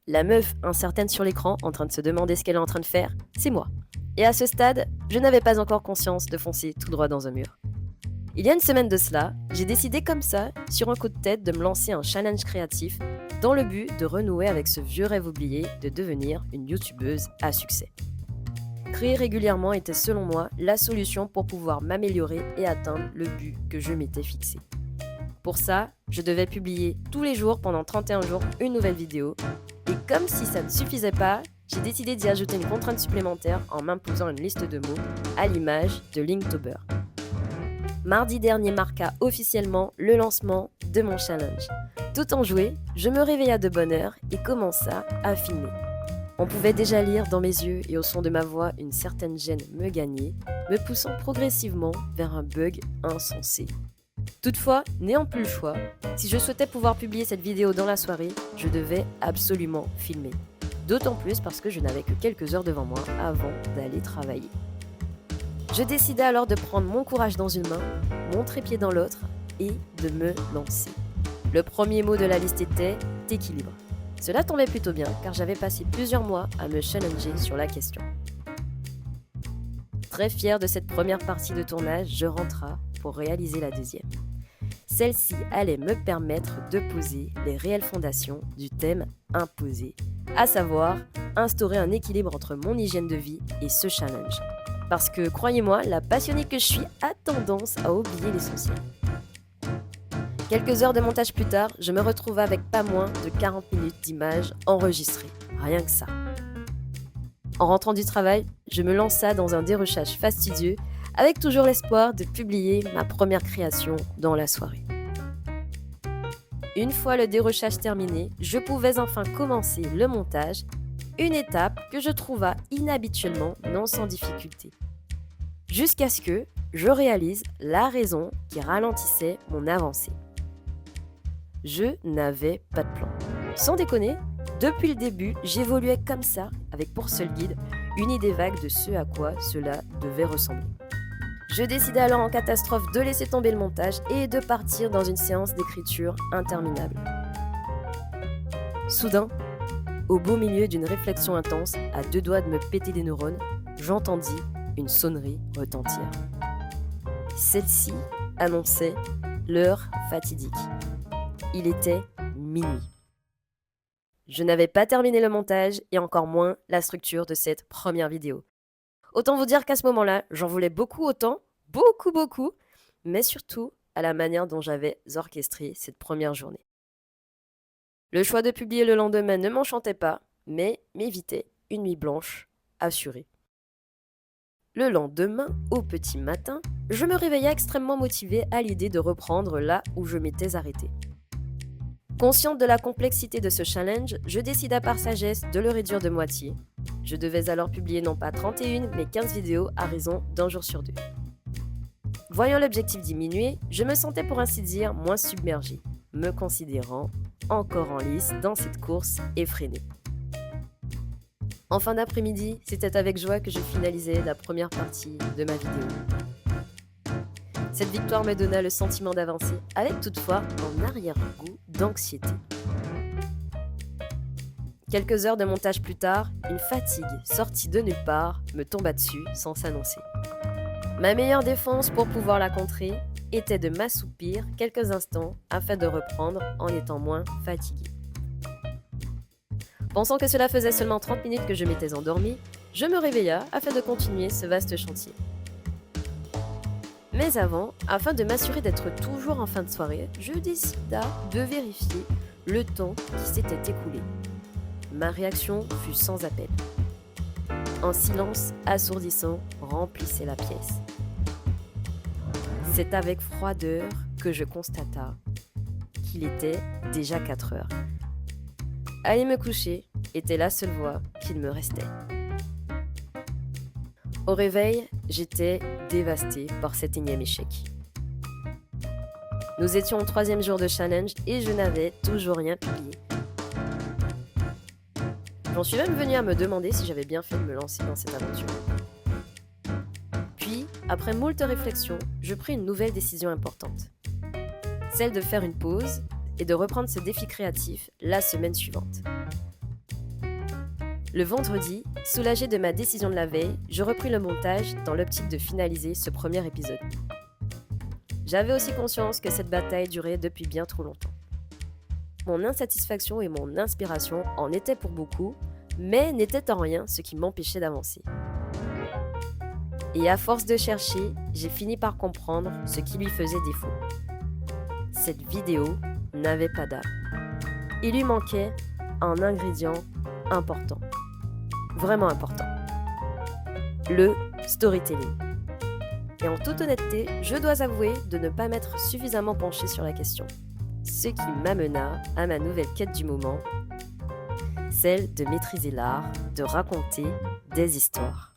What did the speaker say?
La meuf incertaine sur l'écran, en train de se demander ce qu'elle est en train de faire, c'est moi. Et à ce stade, je n'avais pas encore conscience de foncer tout droit dans un mur. Il y a une semaine de cela, j'ai décidé comme ça, sur un coup de tête, de me lancer un challenge créatif dans le but de renouer avec ce vieux rêve oublié de devenir une youtubeuse à succès. Créer régulièrement était selon moi la solution pour pouvoir m'améliorer et atteindre le but que je m'étais fixé. Pour ça, je devais publier tous les jours pendant 31 jours une nouvelle vidéo. Et comme si ça ne suffisait pas, j'ai décidé d'y ajouter une contrainte supplémentaire en m'imposant une liste de mots à l'image de Linktober. Mardi dernier marqua officiellement le lancement de mon challenge. Tout enjoué, je me réveilla de bonne heure et commença à filmer. On pouvait déjà lire dans mes yeux et au son de ma voix une certaine gêne me gagner, me poussant progressivement vers un bug insensé. Toutefois, n'ayant plus le choix, si je souhaitais pouvoir publier cette vidéo dans la soirée, je devais absolument filmer. D'autant plus parce que je n'avais que quelques heures devant moi avant d'aller travailler. Je décidai alors de prendre mon courage dans une main, mon trépied dans l'autre et de me lancer. Le premier mot de la liste était « équilibre ». Cela tombait plutôt bien car j'avais passé plusieurs mois à me challenger sur la question. Très fière de cette première partie de tournage, je rentra pour réaliser la deuxième. Celle-ci allait me permettre de poser les réelles fondations du thème imposé, à savoir instaurer un équilibre entre mon hygiène de vie et ce challenge. Parce que, croyez-moi, la passionnée que je suis a tendance à oublier l'essentiel. Quelques heures de montage plus tard, je me retrouve avec pas moins de 40 minutes d'images enregistrées. Rien que ça. En rentrant du travail, je me lança dans un dérochage fastidieux avec toujours l'espoir de publier ma première création dans la soirée. Une fois le dérochage terminé, je pouvais enfin commencer le montage, une étape que je trouva inhabituellement non sans difficulté. Jusqu'à ce que je réalise la raison qui ralentissait mon avancée. Je n'avais pas de plan. Sans déconner, depuis le début, j'évoluais comme ça, avec pour seul guide une idée vague de ce à quoi cela devait ressembler. Je décidai alors en catastrophe de laisser tomber le montage et de partir dans une séance d'écriture interminable. Soudain, au beau milieu d'une réflexion intense, à deux doigts de me péter des neurones, j'entendis une sonnerie retentir. Celle-ci annonçait l'heure fatidique. Il était minuit. Je n'avais pas terminé le montage et encore moins la structure de cette première vidéo. Autant vous dire qu'à ce moment-là, j'en voulais beaucoup beaucoup, mais surtout à la manière dont j'avais orchestré cette première journée. Le choix de publier le lendemain ne m'enchantait pas, mais m'évitait une nuit blanche assurée. Le lendemain, au petit matin, je me réveillais extrêmement motivée à l'idée de reprendre là où je m'étais arrêtée. Consciente de la complexité de ce challenge, je décida par sagesse de le réduire de moitié. Je devais alors publier non pas 31, mais 15 vidéos à raison d'un jour sur 2. Voyant l'objectif diminuer, je me sentais pour ainsi dire moins submergée, me considérant encore en lice dans cette course effrénée. En fin d'après-midi, c'était avec joie que je finalisais la première partie de ma vidéo. Cette victoire me donna le sentiment d'avancer, avec toutefois un arrière-goût d'anxiété. Quelques heures de montage plus tard, une fatigue sortie de nulle part me tomba dessus sans s'annoncer. Ma meilleure défense pour pouvoir la contrer était de m'assoupir quelques instants afin de reprendre en étant moins fatiguée. Pensant que cela faisait seulement 30 minutes que je m'étais endormie, je me réveilla afin de continuer ce vaste chantier. Mais avant, afin de m'assurer d'être toujours en fin de soirée, je décida de vérifier le temps qui s'était écoulé. Ma réaction fut sans appel. Un silence assourdissant remplissait la pièce. C'est avec froideur que je constata qu'il était déjà 4 heures. Aller me coucher était la seule voie qu'il me restait. Au réveil, j'étais dévastée par cet énième échec. Nous étions au 3e jour de challenge et je n'avais toujours rien publié. J'en suis même venue à me demander si j'avais bien fait de me lancer dans cette aventure. Puis, après moult réflexions, je pris une nouvelle décision importante. Celle de faire une pause et de reprendre ce défi créatif la semaine suivante. Le vendredi, soulagé de ma décision de la veille, je repris le montage dans l'optique de finaliser ce premier épisode. J'avais aussi conscience que cette bataille durait depuis bien trop longtemps. Mon insatisfaction et mon inspiration en étaient pour beaucoup, mais n'étaient en rien ce qui m'empêchait d'avancer. Et à force de chercher, j'ai fini par comprendre ce qui lui faisait défaut. Cette vidéo n'avait pas d'âme. Il lui manquait un ingrédient important. Vraiment important. Le storytelling. Et en toute honnêteté, je dois avouer de ne pas m'être suffisamment penchée sur la question. Ce qui m'amena à ma nouvelle quête du moment, celle de maîtriser l'art de raconter des histoires.